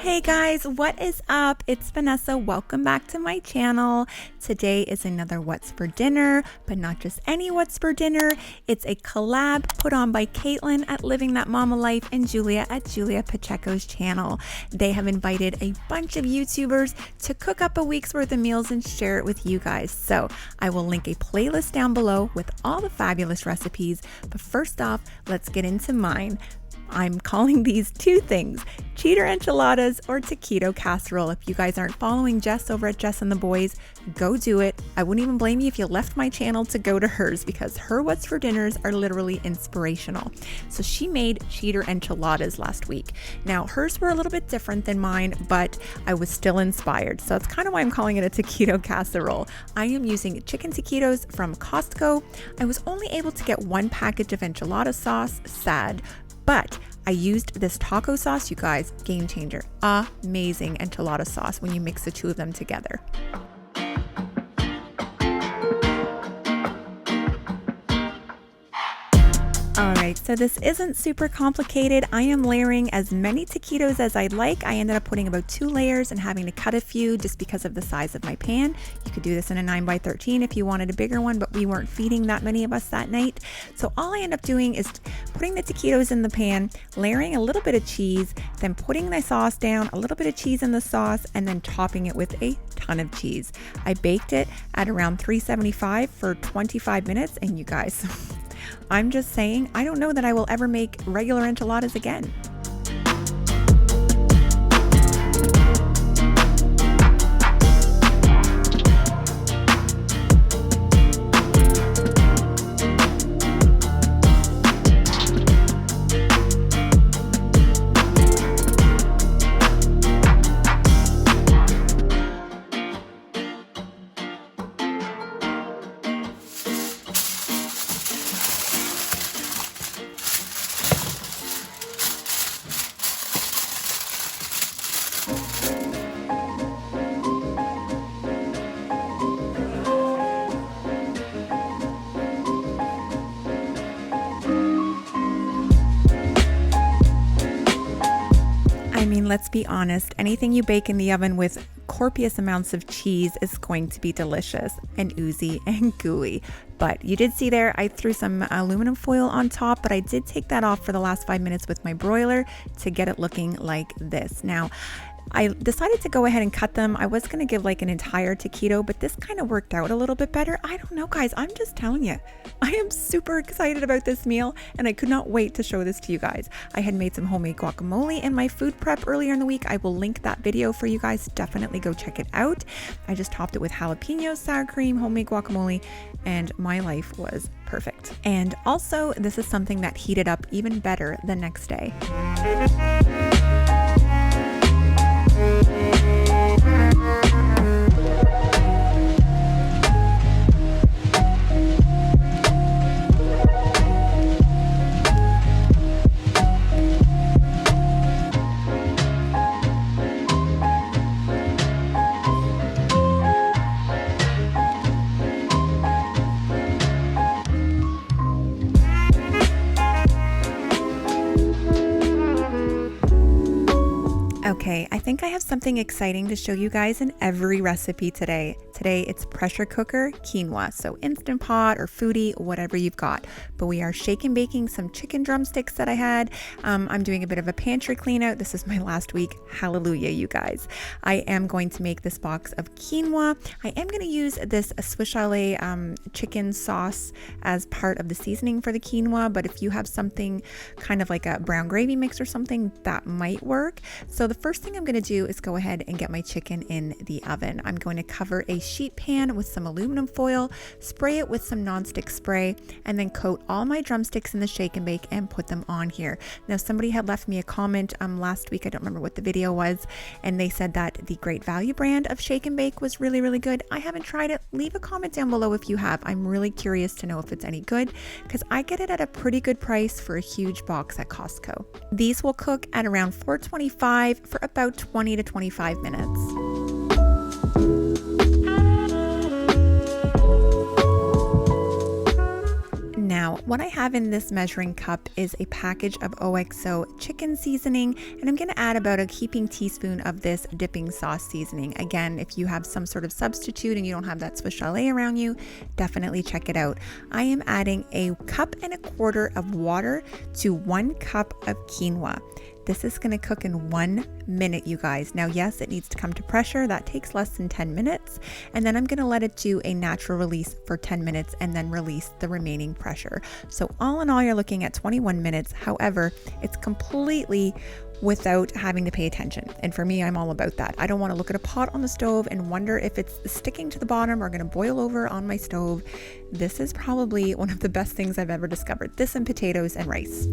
Hey guys, what is up? It's Vanessa. Welcome back to my channel. Today is another What's for Dinner, but not just any What's for Dinner. It's a collab put on by Caitlin at Living That Mama Life and Julia at Julia Pacheco's channel. They have invited a bunch of YouTubers to cook up a week's worth of meals and share it with you guys. So I will link a playlist down below with all the fabulous recipes. But first off, let's get into mine. I'm calling these two things, cheater enchiladas or taquito casserole. If you guys aren't following Jess over at Jess and the Boys, go do it. I wouldn't even blame you if you left my channel to go to hers because her What's for Dinners are literally inspirational. So she made cheater enchiladas last week. Now hers were a little bit different than mine, but I was still inspired. So that's kind of why I'm calling it a taquito casserole. I am using chicken taquitos from Costco. I was only able to get one package of enchilada sauce, sad. But I used this taco sauce, you guys, game changer. Amazing enchilada sauce when you mix the two of them together. Alright, so this isn't super complicated. I am layering as many taquitos as I'd like. I ended up putting about 2 layers and having to cut a few just because of the size of my pan. You could do this in a 9x13 if you wanted a bigger one, but we weren't feeding that many of us that night. So all I end up doing is putting the taquitos in the pan, layering a little bit of cheese, then putting my sauce down, a little bit of cheese in the sauce, and then topping it with a ton of cheese. I baked it at around 375 for 25 minutes, and you guys, I'm just saying, I don't know that I will ever make regular enchiladas again. I mean, let's be honest, anything you bake in the oven with copious amounts of cheese is going to be delicious and oozy and gooey. But you did see there, I threw some aluminum foil on top, but I did take that off for the last 5 minutes with my broiler to get it looking like this. Now, I decided to go ahead and cut them. I was going to give like an entire taquito, but this kind of worked out a little bit better. I don't know, guys. I'm just telling you. I am super excited about this meal, and I could not wait to show this to you guys. I had made some homemade guacamole in my food prep earlier in the week. I will link that video for you guys. Definitely go check it out. I just topped it with jalapenos, sour cream, homemade guacamole, and my life was perfect. And also, this is something that heated up even better the next day. Okay, I think I have something exciting to show you guys in every recipe today. Today it's pressure cooker quinoa, so Instant Pot or Foodie, whatever you've got. But we are shake and baking some chicken drumsticks that I had. I'm doing a bit of a pantry clean out. This is my last week. Hallelujah, you guys. I am going to make this box of quinoa. I am going to use this Swiss chalet chicken sauce as part of the seasoning for the quinoa, but if you have something kind of like a brown gravy mix or something, that might work. So the first thing I'm going to do is go ahead and get my chicken in the oven. I'm going to cover a sheet pan with some aluminum foil, spray it with some nonstick spray, and then coat all my drumsticks in the shake and bake and put them on here. Now somebody had left me a comment last week, I don't remember what the video was, and they said that the Great Value brand of shake and bake was really, really good. I haven't tried it. Leave a comment down below if you have. I'm really curious to know if it's any good because I get it at a pretty good price for a huge box at Costco. These will cook at around 425 for about 20 to 25 minutes. Now Now, what I have in this measuring cup is a package of OXO chicken seasoning, and I'm going to add about a heaping teaspoon of this dipping sauce seasoning. Again, if you have some sort of substitute and you don't have that Swiss chalet around you, definitely check it out. I am adding a 1.25 cups of water to 1 cup of quinoa. This is going to cook in 1 minute, you guys. Now, yes, it needs to come to pressure. That takes less than 10 minutes. And then I'm going to let it do a natural release for 10 minutes and then release the remaining pressure. So all in all, you're looking at 21 minutes. However, it's completely without having to pay attention. And for me, I'm all about that. I don't want to look at a pot on the stove and wonder if it's sticking to the bottom or going to boil over on my stove. This is probably one of the best things I've ever discovered. This and potatoes and rice.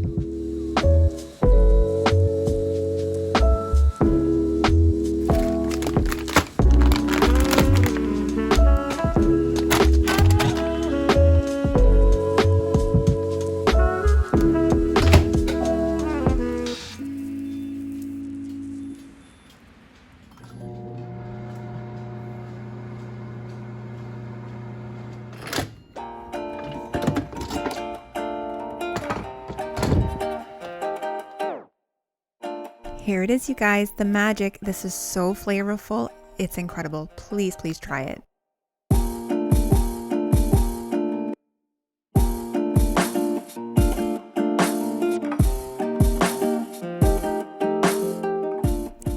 Here it is, you guys, the magic. This is so flavorful. It's incredible. Please, please try it.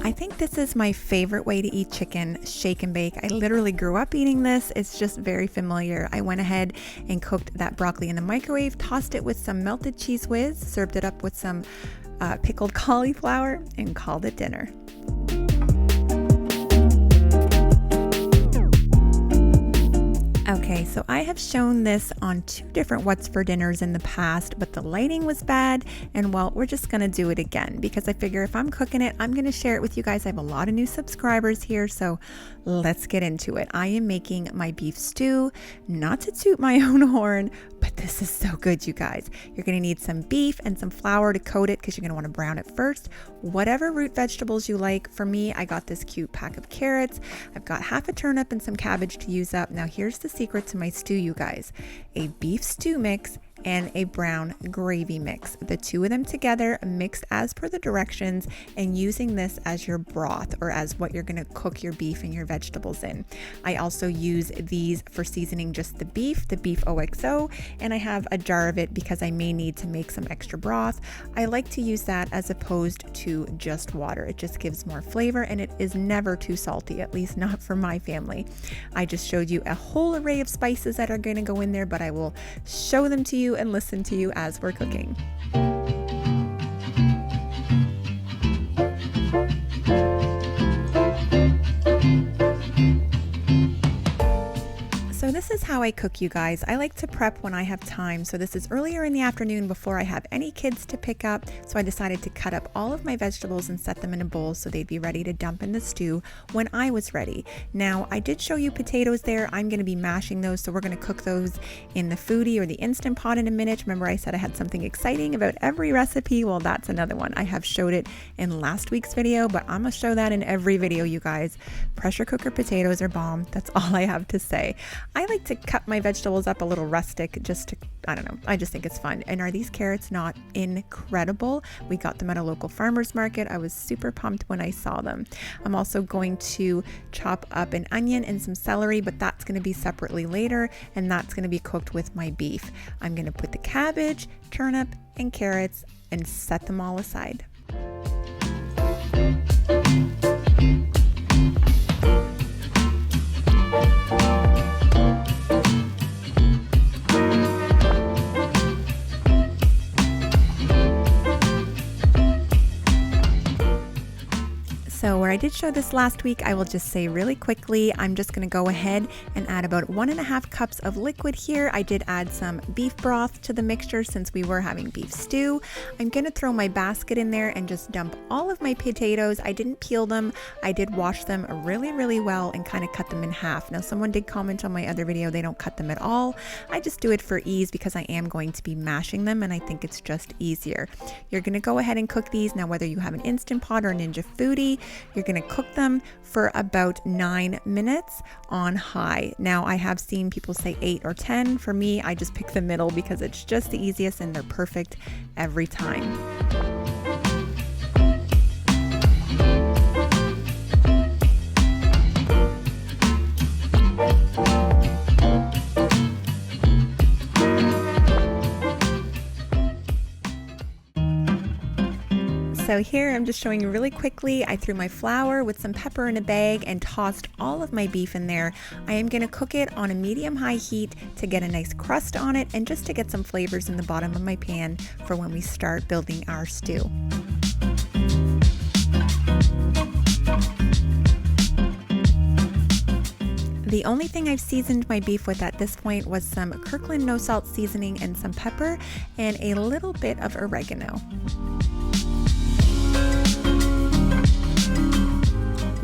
I think this is my favorite way to eat chicken, shake and bake. I literally grew up eating this. It's just very familiar. I went ahead and cooked that broccoli in the microwave, tossed it with some melted cheese whiz, served it up with some pickled cauliflower, and called it dinner. Okay, so I have shown this on 2 different What's for Dinners in the past, but the lighting was bad, and well, we're just gonna do it again because I figure if I'm cooking it, I'm gonna share it with you guys. I have a lot of new subscribers here, so let's get into it. I am making my beef stew, not to toot my own horn, but this is so good, you guys. You're gonna need some beef and some flour to coat it because you're gonna wanna brown it first. Whatever root vegetables you like. For me, I got this cute pack of carrots. I've got half a turnip and some cabbage to use up. Now here's the secret to my stew, you guys. A beef stew mix and a brown gravy mix. The 2 of them together, mixed as per the directions, and using this as your broth or as what you're gonna cook your beef and your vegetables in. I also use these for seasoning just the beef OXO, and I have a jar of it because I may need to make some extra broth. I like to use that as opposed to just water. It just gives more flavor and it is never too salty, at least not for my family. I just showed you a whole array of spices that are gonna go in there, but I will show them to you and listen to you as we're cooking. So this is how I cook, you guys. I like to prep when I have time. So this is earlier in the afternoon before I have any kids to pick up. So I decided to cut up all of my vegetables and set them in a bowl so they'd be ready to dump in the stew when I was ready. Now, I did show you potatoes there. I'm going to be mashing those. So we're going to cook those in the foodie or the Instant Pot in a minute. Remember I said I had something exciting about every recipe? Well, that's another one. I have showed it in last week's video, but I'm going to show that in every video, you guys. Pressure cooker potatoes are bomb. That's all I have to say. I like to cut my vegetables up a little rustic just to, I don't know, I just think it's fun. And are these carrots not incredible? We got them at a local farmer's market. I was super pumped when I saw them. I'm also going to chop up an onion and some celery, but that's going to be separately later, and that's going to be cooked with my beef. I'm going to put the cabbage, turnip, and carrots and set them all aside. So where I did show this last week, I will just say really quickly, I'm just going to go ahead and add about 1.5 cups of liquid here. I did add some beef broth to the mixture since we were having beef stew. I'm going to throw my basket in there and just dump all of my potatoes. I didn't peel them. I did wash them really, really well and kind of cut them in half. Now, someone did comment on my other video, they don't cut them at all. I just do it for ease because I am going to be mashing them and I think it's just easier. You're going to go ahead and cook these. Now, whether you have an Instant Pot or a Ninja Foodie, you're You're going to cook them for about 9 minutes on high. Now, I have seen people say 8 or 10. For me, I just pick the middle because it's just the easiest and they're perfect every time. So here I'm just showing you really quickly. I threw my flour with some pepper in a bag and tossed all of my beef in there. I am going to cook it on a medium-high heat to get a nice crust on it and just to get some flavors in the bottom of my pan for when we start building our stew. The only thing I've seasoned my beef with at this point was some Kirkland no salt seasoning and some pepper and a little bit of oregano.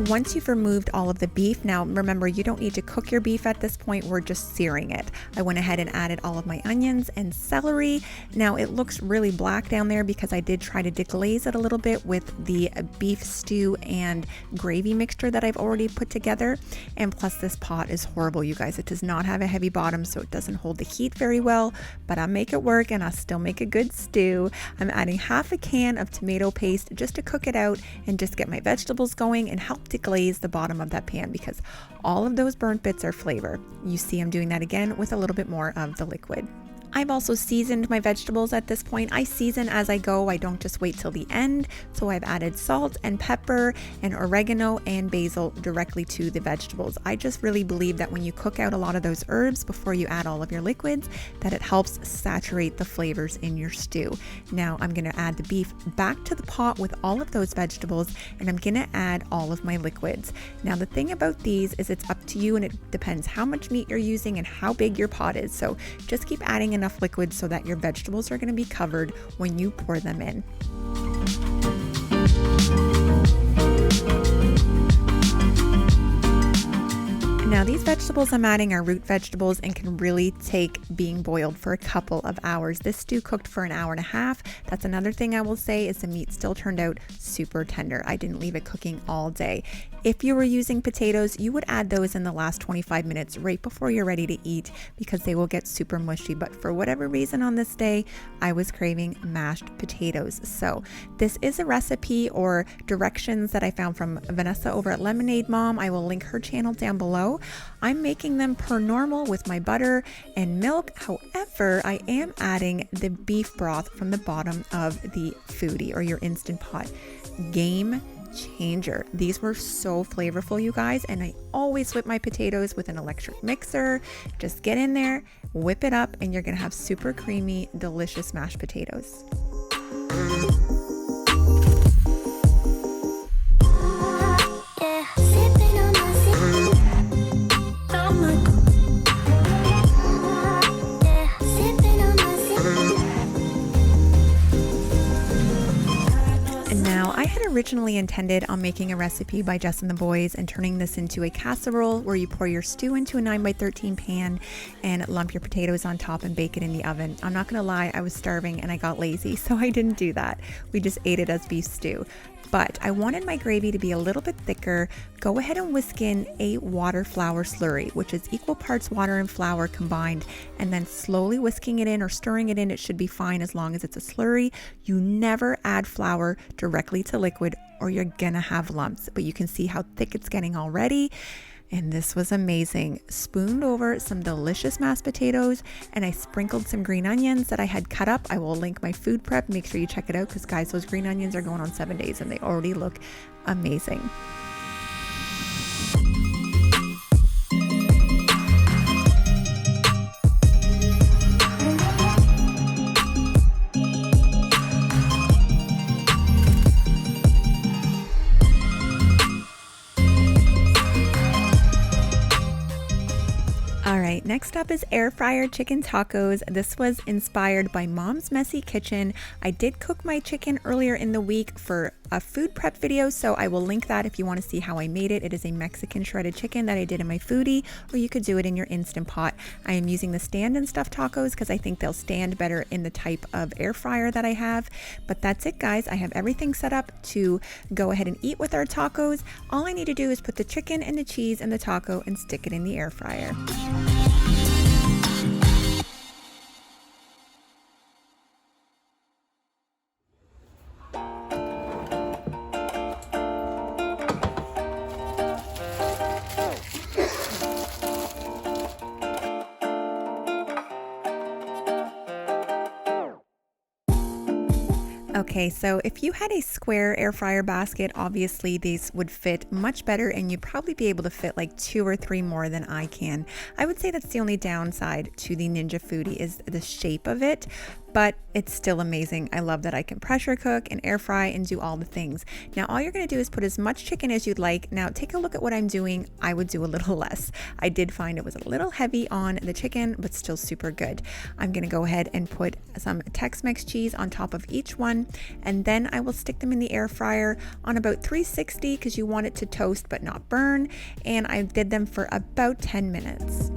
Once you've removed all of the beef, now remember, you don't need to cook your beef at this point, we're just searing it. I went ahead and added all of my onions and celery. Now it looks really black down there because I did try to deglaze it a little bit with the beef stew and gravy mixture that I've already put together. And plus this pot is horrible, you guys. It does not have a heavy bottom, so it doesn't hold the heat very well, but I'll make it work and I'll still make a good stew. I'm adding half a can of tomato paste just to cook it out and just get my vegetables going and help to glaze the bottom of that pan because all of those burnt bits are flavor. You see I'm doing that again with a little bit more of the liquid. I've also seasoned my vegetables at this point. I season as I go. I don't just wait till the end. So I've added salt and pepper and oregano and basil directly to the vegetables. I just really believe that when you cook out a lot of those herbs before you add all of your liquids, that it helps saturate the flavors in your stew. Now I'm going to add the beef back to the pot with all of those vegetables, and I'm going to add all of my liquids. Now the thing about these is it's up to you, and it depends how much meat you're using and how big your pot is. So just keep adding enough liquid so that your vegetables are going to be covered when you pour them in. Now these vegetables I'm adding are root vegetables and can really take being boiled for a couple of hours. This stew cooked for an hour and a half. That's another thing I will say is the meat still turned out super tender. I didn't leave it cooking all day. If you were using potatoes, you would add those in the last 25 minutes right before you're ready to eat because they will get super mushy. But for whatever reason on this day, I was craving mashed potatoes. So this is a recipe or directions that I found from Vanessa over at Lemonade Mom. I will link her channel down below. I'm making them per normal with my butter and milk. However, I am adding the beef broth from the bottom of the foodie or your Instant Pot. Game changer. These were so flavorful, you guys, and I always whip my potatoes with an electric mixer. Just get in there, whip it up, and you're gonna have super creamy, delicious mashed potatoes. Originally intended on making a recipe by Jess and the boys and turning this into a casserole where you pour your stew into a 9x13 pan and lump your potatoes on top and bake it in the oven. I'm not gonna lie, I was starving and I got lazy, so I didn't do that. We just ate it as beef stew. But I wanted my gravy to be a little bit thicker. Go ahead and whisk in a water flour slurry, which is equal parts water and flour combined, and then slowly whisking it in or stirring it in. It should be fine as long as it's a slurry. You never add flour directly to liquid or you're gonna have lumps, but you can see how thick it's getting already. And this was amazing. Spooned over some delicious mashed potatoes, and I sprinkled some green onions that I had cut up. I will link my food prep. Make sure you check it out because, guys, those green onions are going on 7 days and they already look amazing. Next up is air fryer chicken tacos. This was inspired by Mom's Messy Kitchen. I did cook my chicken earlier in the week for a food prep video, so I will link that if you want to see how I made it. It is a Mexican shredded chicken that I did in my foodie, or you could do it in your Instant Pot. I am using the stand and stuffed tacos because I think they'll stand better in the type of air fryer that I have. But that's it, guys. I have everything set up to go ahead and eat with our tacos. All I need to do is put the chicken and the cheese and the taco and stick it in the air fryer. Okay, so if you had a square air fryer basket, obviously these would fit much better and you'd probably be able to fit like 2 or 3 more than I can. I would say that's the only downside to the Ninja Foodie is the shape of it, but it's still amazing. I love that I can pressure cook and air fry and do all the things. Now, all you're gonna do is put as much chicken as you'd like. Now, take a look at what I'm doing. I would do a little less. I did find it was a little heavy on the chicken, but still super good. I'm gonna go ahead and put some Tex-Mex cheese on top of each one, and then I will stick them in the air fryer on about 360 because you want it to toast but not burn, and I did them for about 10 minutes.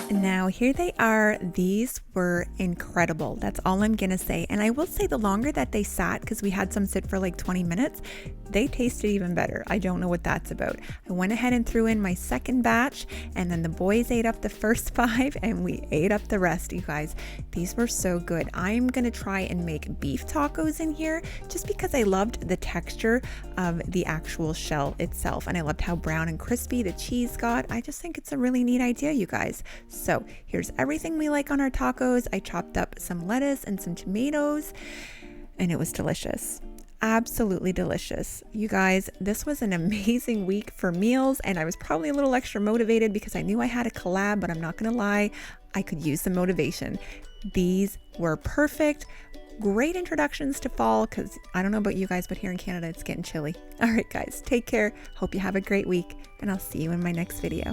Now here they are. These were incredible. That's all I'm gonna say. And I will say the longer that they sat, because we had some sit for like 20 minutes, they tasted even better. I don't know what that's about. I went ahead and threw in my second batch, and then the boys ate up the first 5 and we ate up the rest, you guys. These were so good. I'm gonna try and make beef tacos in here just because I loved the texture of the actual shell itself, and I loved how brown and crispy the cheese got. I just think it's a really neat idea, you guys. So here's everything we like on our tacos. I chopped up some lettuce and some tomatoes, and it was delicious. Absolutely delicious. You guys, this was an amazing week for meals, and I was probably a little extra motivated because I knew I had a collab, but I'm not gonna lie, I could use some motivation. These were perfect. Great introductions to fall, because I don't know about you guys, but here in Canada it's getting chilly. All right guys, take care. Hope you have a great week, and I'll see you in my next video.